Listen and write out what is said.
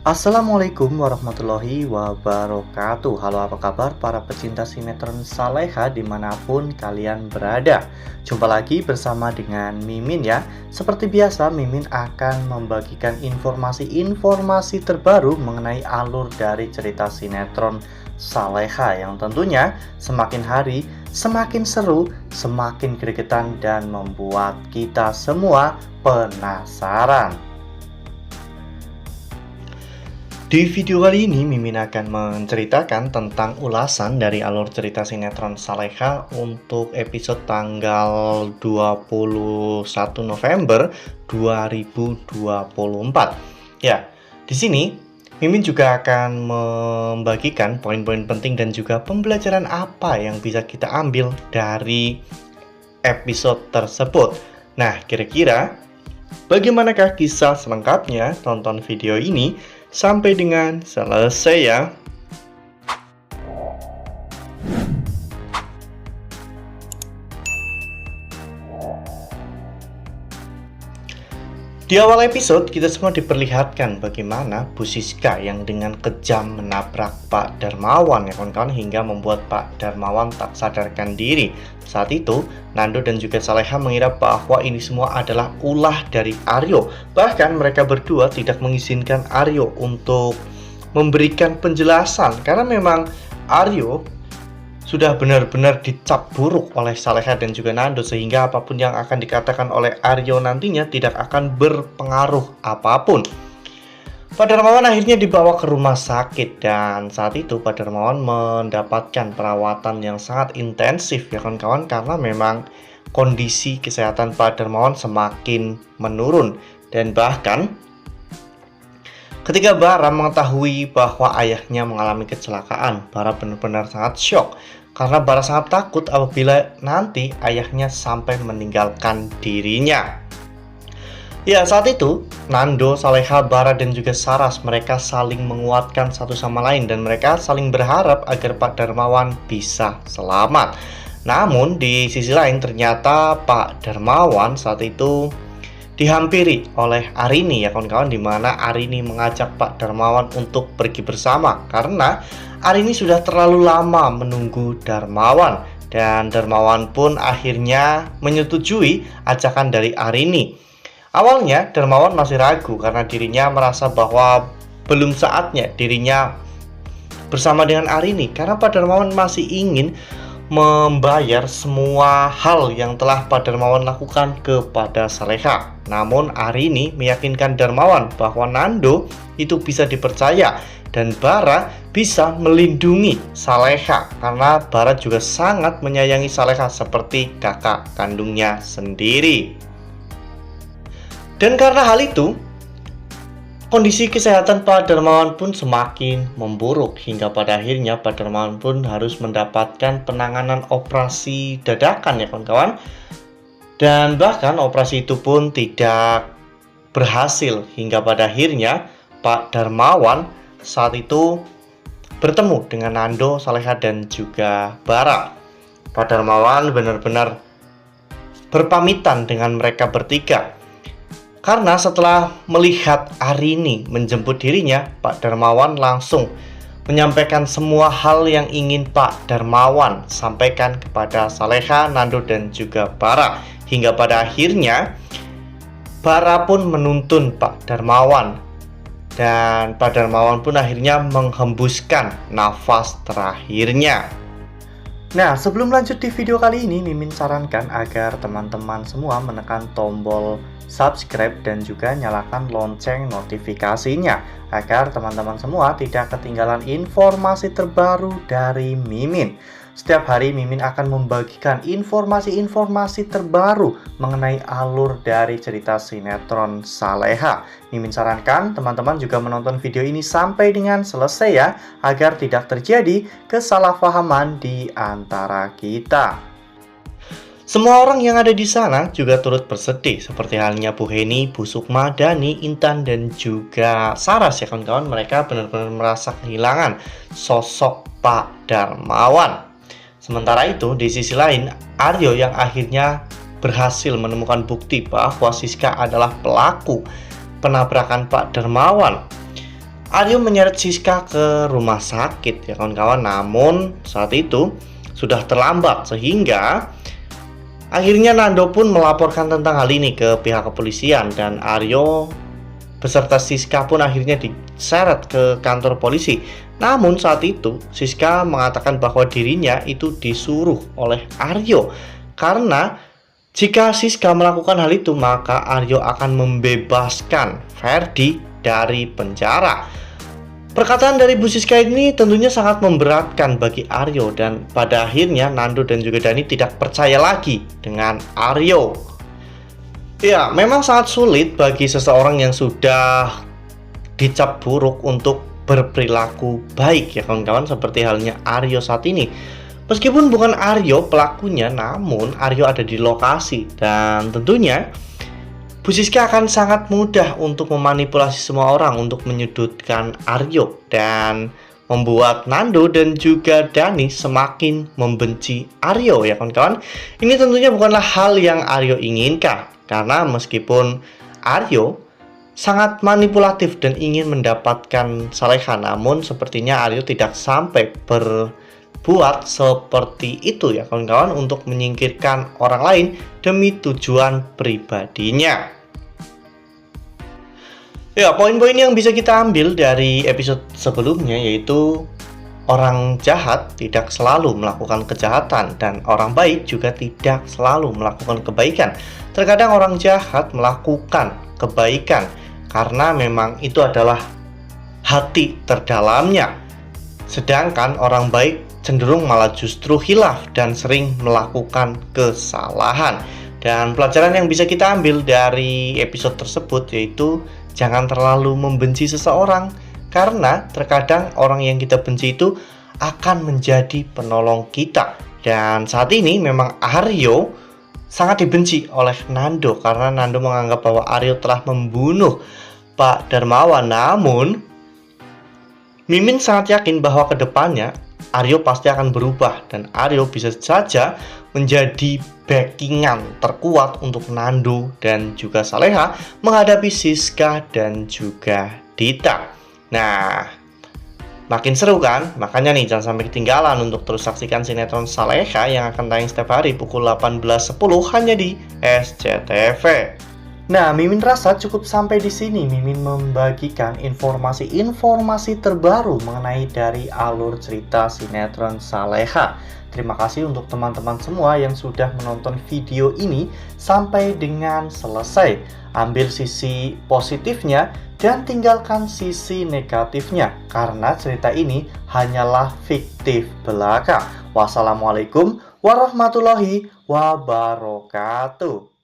Assalamualaikum warahmatullahi wabarakatuh. Halo, apa kabar para pecinta sinetron Saleha dimanapun kalian berada. Jumpa lagi bersama dengan Mimin ya. Seperti biasa, Mimin akan membagikan informasi-informasi terbaru mengenai alur dari cerita sinetron Saleha yang tentunya semakin hari semakin seru, semakin gregetan, dan membuat kita semua penasaran. Di video kali ini, Mimin akan menceritakan tentang ulasan dari alur cerita sinetron Saleha untuk episode tanggal 21 November 2024. Ya, di sini Mimin juga akan membagikan poin-poin penting dan juga pembelajaran apa yang bisa kita ambil dari episode tersebut. Nah, kira-kira bagaimanakah kisah selengkapnya? Tonton video ini sampai dengan selesai ya. Di awal episode, kita semua diperlihatkan bagaimana Bu Siska yang dengan kejam menabrak Pak Darmawan ya kawan-kawan, hingga membuat Pak Darmawan tak sadarkan diri. Saat itu, Nando dan juga Saleha mengira bahwa ini semua adalah ulah dari Aryo. Bahkan mereka berdua tidak mengizinkan Aryo untuk memberikan penjelasan, karena memang Aryo sudah benar-benar dicap buruk oleh Saleha dan juga Nando, sehingga apapun yang akan dikatakan oleh Aryo nantinya tidak akan berpengaruh apapun. Pak Darmawan akhirnya dibawa ke rumah sakit, dan saat itu Pak Darmawan mendapatkan perawatan yang sangat intensif ya kawan-kawan, karena memang kondisi kesehatan Pak Darmawan semakin menurun. Dan bahkan ketika Bara mengetahui bahwa ayahnya mengalami kecelakaan, Bara benar-benar sangat syok, karena Bara sangat takut apabila nanti ayahnya sampai meninggalkan dirinya. Ya, saat itu Nando, Saleha, Bara, dan juga Saras, mereka saling menguatkan satu sama lain dan mereka saling berharap agar Pak Darmawan bisa selamat. Namun di sisi lain ternyata Pak Darmawan saat itu dihampiri oleh Arini ya kawan-kawan, dimana Arini mengajak Pak Darmawan untuk pergi bersama karena Arini sudah terlalu lama menunggu Darmawan, dan Darmawan pun akhirnya menyetujui ajakan dari Arini. Awalnya Darmawan masih ragu karena dirinya merasa bahwa belum saatnya dirinya bersama dengan Arini, karena Pak Darmawan masih ingin membayar semua hal yang telah Pak Darmawan lakukan kepada Saleha. Namun Arini meyakinkan Darmawan bahwa Nando itu bisa dipercaya dan Bara bisa melindungi Saleha, karena Bara juga sangat menyayangi Saleha seperti kakak kandungnya sendiri. Dan karena hal itu, kondisi kesehatan Pak Darmawan pun semakin memburuk, hingga pada akhirnya Pak Darmawan pun harus mendapatkan penanganan operasi dadakan ya kawan-kawan. Dan bahkan operasi itu pun tidak berhasil, hingga pada akhirnya Pak Darmawan saat itu bertemu dengan Nando, Saleha, dan juga Bara. Pak Darmawan benar-benar berpamitan dengan mereka bertiga, karena setelah melihat Arini menjemput dirinya, Pak Darmawan langsung menyampaikan semua hal yang ingin Pak Darmawan sampaikan kepada Saleha, Nando, dan juga Bara. Hingga pada akhirnya Bara pun menuntun Pak Darmawan, dan Pak Darmawan pun akhirnya menghembuskan nafas terakhirnya. Nah, sebelum lanjut di video kali ini, Mimin sarankan agar teman-teman semua menekan tombol subscribe dan juga nyalakan lonceng notifikasinya, agar teman-teman semua tidak ketinggalan informasi terbaru dari Mimin. Setiap hari Mimin akan membagikan informasi-informasi terbaru mengenai alur dari cerita sinetron Saleha. Mimin sarankan teman-teman juga menonton video ini sampai dengan selesai ya, agar tidak terjadi kesalahpahaman di antara kita. Semua orang yang ada di sana juga turut bersedih, seperti halnya Bu Heni, Bu Sukma, Dani, Intan, dan juga Saras ya kawan-kawan. Mereka benar-benar merasa kehilangan sosok Pak Darmawan. Sementara itu, di sisi lain, Aryo yang akhirnya berhasil menemukan bukti bahwa Siska adalah pelaku penabrakan Pak Darmawan. Aryo menyeret Siska ke rumah sakit ya kawan-kawan. Namun saat itu sudah terlambat sehingga akhirnya Nando pun melaporkan tentang hal ini ke pihak kepolisian dan Aryo beserta Siska pun akhirnya diseret ke kantor polisi. Namun saat itu Siska mengatakan bahwa dirinya itu disuruh oleh Aryo karena jika Siska melakukan hal itu maka Aryo akan membebaskan Ferdi dari penjara. Perkataan dari Bu Siska ini tentunya sangat memberatkan bagi Aryo dan pada akhirnya Nando dan juga Dani tidak percaya lagi dengan Aryo. Ya, memang sangat sulit bagi seseorang yang sudah dicap buruk untuk berperilaku baik ya kawan-kawan, seperti halnya Aryo saat ini. Meskipun bukan Aryo pelakunya, namun Aryo ada di lokasi dan tentunya Bu Siska akan sangat mudah untuk memanipulasi semua orang untuk menyudutkan Aryo dan membuat Nando dan juga Dani semakin membenci Aryo ya kawan-kawan. Ini tentunya bukanlah hal yang Aryo inginkan karena meskipun Aryo sangat manipulatif dan ingin mendapatkan Saleha, namun sepertinya Aryo tidak sampai berbuat seperti itu ya kawan-kawan untuk menyingkirkan orang lain demi tujuan pribadinya. Ya, poin-poin yang bisa kita ambil dari episode sebelumnya yaitu orang jahat tidak selalu melakukan kejahatan dan orang baik juga tidak selalu melakukan kebaikan. Terkadang orang jahat melakukan kebaikan karena memang itu adalah hati terdalamnya. Sedangkan orang baik cenderung malah justru khilaf dan sering melakukan kesalahan. Dan pelajaran yang bisa kita ambil dari episode tersebut yaitu jangan terlalu membenci seseorang karena terkadang orang yang kita benci itu akan menjadi penolong kita. Dan saat ini memang Aryo sangat dibenci oleh Nando karena Nando menganggap bahwa Aryo telah membunuh Pak Darmawan. Namun Mimin sangat yakin bahwa kedepannya Aryo pasti akan berubah dan Aryo bisa saja menjadi backingan terkuat untuk Nando dan juga Saleha menghadapi Siska dan juga Dita. Nah, makin seru kan? Makanya nih jangan sampai ketinggalan untuk terus saksikan sinetron Saleha yang akan tayang setiap hari pukul 18.10 hanya di SCTV. Nah, Mimin rasa cukup sampai di sini. Mimin membagikan informasi-informasi terbaru mengenai dari alur cerita sinetron Saleha. Terima kasih untuk teman-teman semua yang sudah menonton video ini sampai dengan selesai. Ambil sisi positifnya dan tinggalkan sisi negatifnya karena cerita ini hanyalah fiktif belaka. Wassalamualaikum warahmatullahi wabarakatuh.